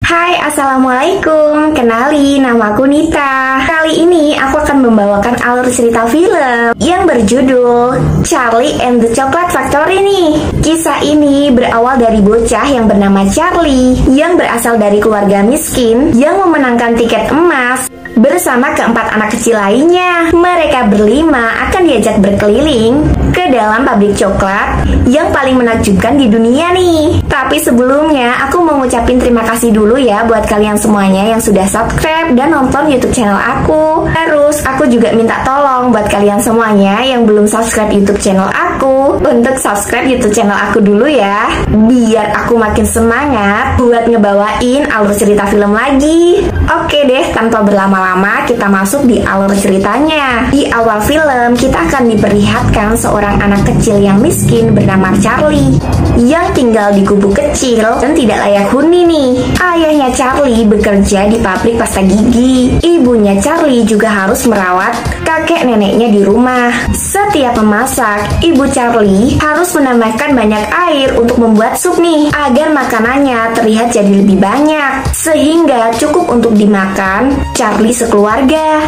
Hai, Assalamualaikum. Kenali, nama aku Nita. Kali ini aku akan membawakan alur cerita film yang berjudul Charlie and the Chocolate Factory nih. Kisah ini berawal dari bocah yang bernama Charlie yang berasal dari keluarga miskin yang memenangkan tiket emas bersama keempat anak kecil lainnya. Mereka berlima akan diajak berkeliling ke dalam pabrik coklat yang paling menakjubkan di dunia nih. Tapi sebelumnya aku mau ngucapin terima kasih dulu ya buat kalian semuanya yang sudah subscribe dan nonton YouTube channel aku. Terus aku juga minta tolong buat kalian semuanya yang belum subscribe YouTube channel aku untuk subscribe YouTube channel aku dulu ya, biar aku makin semangat buat ngebawain alur cerita film lagi. Oke deh, tanpa berlama-lama kita masuk di alur ceritanya. Di awal film kita akan diperlihatkan seorang anak kecil yang miskin bernama Charlie yang tinggal di gubuk kecil dan tidak layak huni nih. Ayahnya Charlie bekerja di pabrik pasta gigi. Ibunya Charlie juga harus merawat kakek neneknya di rumah. Setiap memasak, ibu Charlie harus menambahkan banyak air untuk membuat sup nih, agar makanannya terlihat jadi lebih banyak sehingga cukup untuk dimakan Charlie sekeluarga.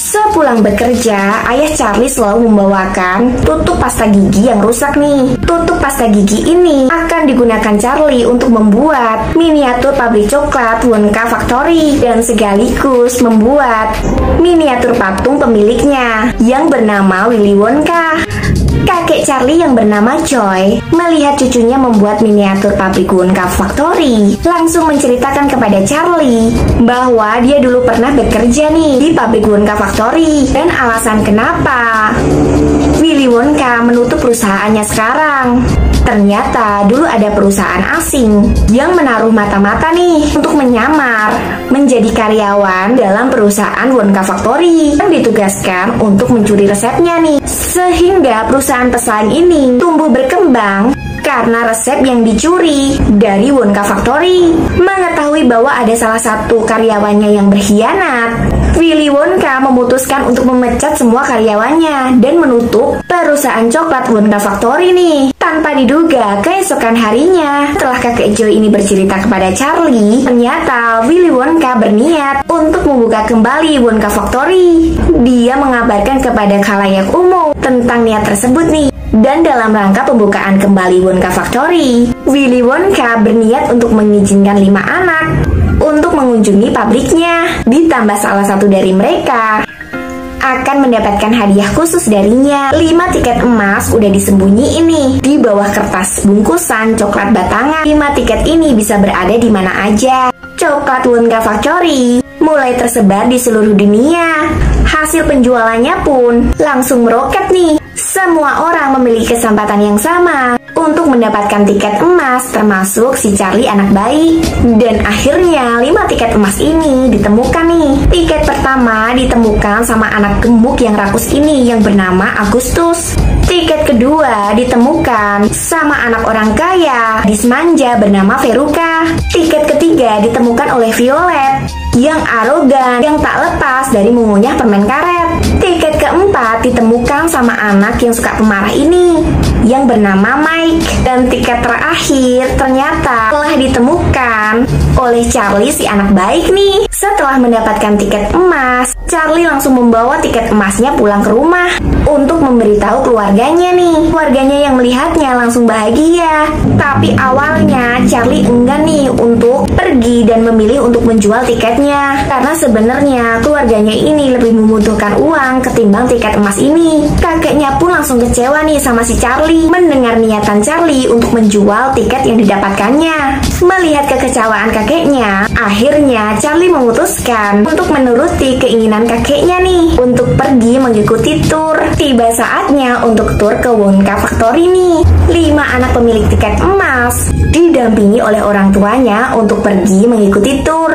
Sepulang bekerja, ayah Charlie selalu membawakan tutup pasta gigi yang rusak nih. Tutup pasta gigi ini akan digunakan Charlie untuk membuat miniatur pabrik coklat Wonka Factory dan sekaligus membuat miniatur patung pemiliknya yang bernama Willy Wonka. Kakek Charlie yang bernama Joy melihat cucunya membuat miniatur pabrik Wonka Factory, langsung menceritakan kepada Charlie bahwa dia dulu pernah bekerja nih di pabrik Wonka Factory dan alasan kenapa Willy Wonka menutup perusahaannya sekarang. Ternyata dulu ada perusahaan asing yang menaruh mata-mata nih untuk menyamar menjadi karyawan dalam perusahaan Wonka Factory yang ditugaskan untuk mencuri resepnya nih. Sehingga perusahaan pesaing ini tumbuh berkembang karena resep yang dicuri dari Wonka Factory. Mengetahui bahwa ada salah satu karyawannya yang berkhianat, Willy Wonka memutuskan untuk memecat semua karyawannya dan menutup perusahaan coklat Wonka Factory nih. Tanpa diduga, keesokan harinya, setelah kakek Joy ini bercerita kepada Charlie, ternyata Willy Wonka berniat untuk membuka kembali Wonka Factory. Dia mengabarkan kepada khalayak umum tentang niat tersebut nih. Dan dalam rangka pembukaan kembali Wonka Factory, Willy Wonka berniat untuk mengizinkan 5 anak untuk mengunjungi pabriknya. Ditambah salah satu dari mereka akan mendapatkan hadiah khusus darinya. 5 tiket emas udah disembunyiin nih di bawah kertas bungkusan coklat batangan. 5 tiket ini bisa berada di mana aja. Coklat Wonka Factory mulai tersebar di seluruh dunia. Hasil penjualannya pun langsung meroket nih. Semua orang memiliki kesempatan yang sama untuk mendapatkan tiket emas, termasuk si Charlie anak baik. Dan akhirnya 5 tiket emas ini ditemukan nih. Tiket pertama ditemukan sama anak gemuk yang rakus ini yang bernama Agustus. Tiket kedua ditemukan sama anak orang kaya dismanja bernama Veruca. Tiket ketiga ditemukan oleh Violet yang arogan, yang tak lepas dari mengunyah permen karet. Tiket keempat ditemukan sama anak yang suka pemarah ini yang bernama Mike. Dan tiket terakhir ternyata telah ditemukan oleh Charlie si anak baik nih. Setelah mendapatkan tiket emas, Charlie langsung membawa tiket emasnya pulang ke rumah untuk memberitahu keluarganya nih. Keluarganya yang melihatnya langsung bahagia. Tapi awalnya Charlie enggan nih untuk pergi dan memilih untuk menjual tiketnya, karena sebenarnya keluarganya ini lebih membutuhkan uang ketimbang tiket emas ini. Kakeknya pun langsung kecewa nih sama si Charlie mendengar niatan Charlie untuk menjual tiket yang didapatkannya. Melihat kekecewaan kakeknya, akhirnya Charlie memutuskan untuk menuruti keinginan kakeknya nih untuk pergi mengikuti tur. Tiba saatnya untuk tur ke Wonka Factory nih. 5 anak pemilik tiket emas didampingi oleh orang tuanya untuk pergi mengikuti tur,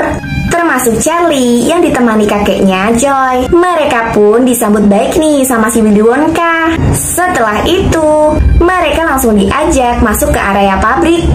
termasuk Charlie yang ditemani kakeknya Joy. Mereka pun disambut baik nih sama si Willy Wonka. Setelah itu, mereka langsung diajak masuk ke area pabrik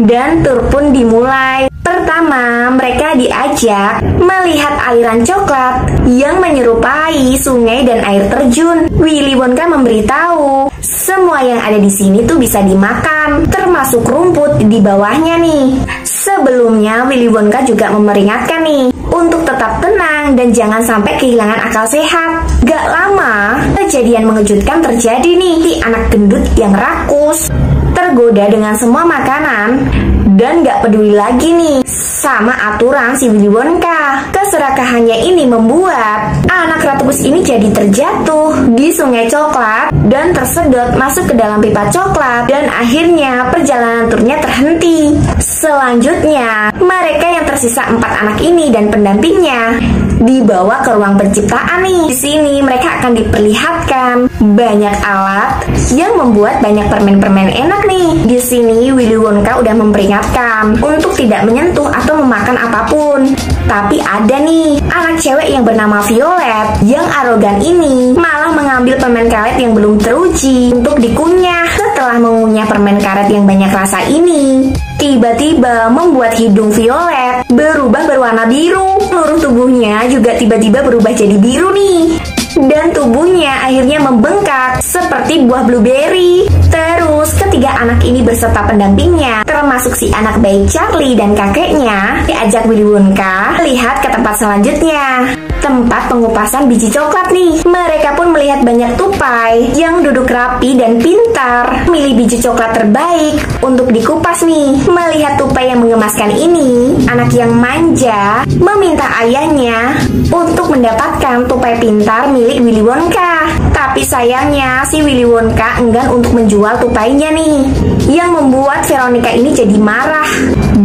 dan tur pun dimulai. Pertama, mereka diajak melihat aliran coklat yang menyerupai sungai dan air terjun. Willy Wonka memberitahu semua yang ada di sini tuh bisa dimakan, termasuk rumput di bawahnya nih. Sebelumnya Willy Wonka juga memperingatkan nih untuk tetap tenang dan jangan sampai kehilangan akal sehat. Gak lama, kejadian mengejutkan terjadi nih. Si anak gendut yang rakus tergoda dengan semua makanan dan gak peduli lagi nih sama aturan si Willy Wonka. Keserakahannya ini membuat anak rakus ini jadi terjatuh di sungai coklat dan tersedot masuk ke dalam pipa coklat, dan akhirnya perjalanan turnya terhenti. Selanjutnya, mereka yang tersisa 4 anak ini dan pendampingnya dibawa ke ruang penciptaan nih. Di sini mereka akan diperlihatkan banyak alat yang membuat banyak permen-permen enak nih. Di sini Willy Wonka udah memperingatkan untuk tidak menyentuh atau memakan apapun. Tapi ada nih anak cewek yang bernama Violet yang arogan ini malah mengambil permen karet yang belum teruji untuk dikunyah. Setelah mengunyah permen karet yang banyak rasa ini, tiba-tiba membuat hidung Violet berubah berwarna biru. Seluruh tubuhnya juga tiba-tiba berubah jadi biru nih. Dan tubuhnya akhirnya membengkak seperti buah blueberry. Terus ketiga anak ini beserta pendampingnya, termasuk si anak baik Charlie dan kakeknya, diajak Willy Wonka lihat ke tempat selanjutnya, tempat pengupasan biji coklat nih. Mereka pun melihat banyak tupai yang duduk rapi dan pintar milih biji coklat terbaik untuk dikupas nih. Melihat tupai yang mengemaskan ini, anak yang manja meminta ayahnya untuk mendapatkan tupai pintar milik Willy Wonka. Tapi sayangnya si Willy Wonka enggan untuk menjual tupainya nih, yang membuat Veronica ini jadi marah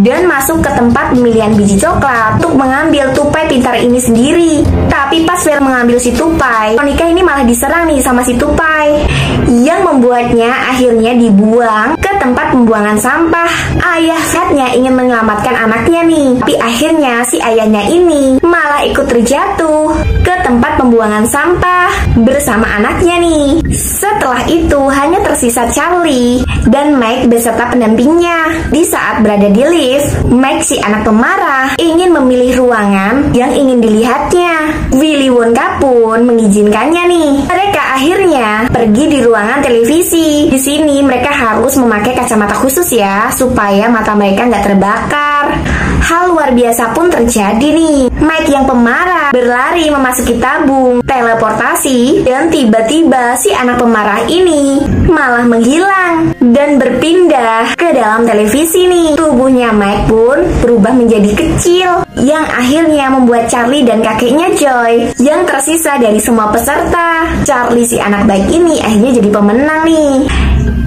dan masuk ke tempat pemilihan biji coklat untuk mengambil tupai pintar ini sendiri. Tapi pas Vera mengambil si tupai, Veronica ini malah diserang nih sama si tupai, yang membuatnya akhirnya dibuang ke tempat pembuangan sampah. Ayah Fatnya ingin menyelamatkan anaknya nih, tapi akhirnya si ayahnya ini malah ikut terjatuh ke tempat pembuangan sampah bersama anaknya nih. Setelah itu hanya tersisa Charlie dan Mike beserta pendampingnya. Di saat berada di lift, Mike si anak pemarah ingin memilih ruangan yang ingin dilihatnya. Willy Wonka pun mengizinkannya nih. Mereka akhirnya pergi di ruangan televisi. Di sini mereka harus memakai kacamata khusus ya, supaya mata mereka nggak terbakar. Hal luar biasa pun terjadi nih. Mike yang pemarah berlari memasuki tabung teleportasi, dan tiba-tiba si anak pemarah ini malah menghilang dan berpindah ke dalam televisi nih. Tubuhnya Mike pun berubah menjadi kecil, yang akhirnya membuat Charlie dan kakeknya Joy yang tersisa dari semua peserta. Charlie si anak baik ini akhirnya jadi pemenang nih.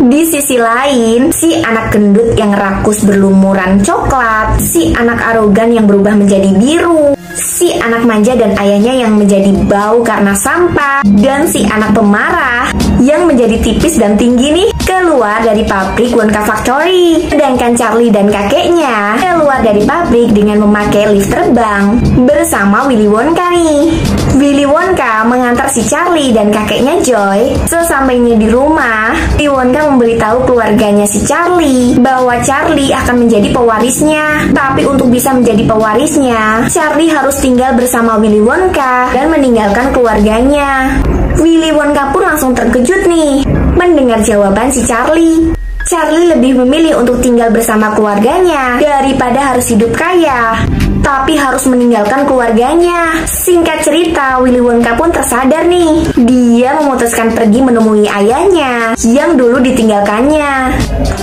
Di sisi lain, si anak gendut yang rakus berlumuran coklat, si anak arogan yang berubah menjadi biru, si anak manja dan ayahnya yang menjadi bau karena sampah, dan si anak pemarah yang menjadi tipis dan tinggi nih keluar dari pabrik Wonka Factory. Sedangkan Charlie dan kakeknya keluar dari pabrik dengan memakai lift terbang bersama Willy Wonka nih. Willy Wonka mengantar si Charlie dan kakeknya Joy. Sesampainya di rumah, Willy Wonka memberitahu keluarganya si Charlie bahwa Charlie akan menjadi pewarisnya. Tapi untuk bisa menjadi pewarisnya, Charlie harus tinggal bersama Willy Wonka dan meninggalkan keluarganya. Willy Wonka pun langsung terkejut nih mendengar jawaban si Charlie. Charlie lebih memilih untuk tinggal bersama keluarganya daripada harus hidup kaya, tapi harus meninggalkan keluarganya. Singkat cerita, Willy Wonka pun tersadar nih. Dia memutuskan pergi menemui ayahnya yang dulu ditinggalkannya,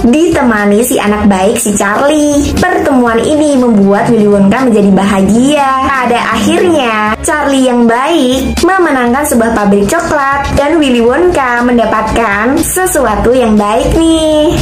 ditemani si anak baik si Charlie. Pertemuan ini membuat Willy Wonka menjadi bahagia. Pada akhirnya, Charlie yang baik memenangkan sebuah pabrik coklat, dan Willy Wonka mendapatkan sesuatu yang baik nih.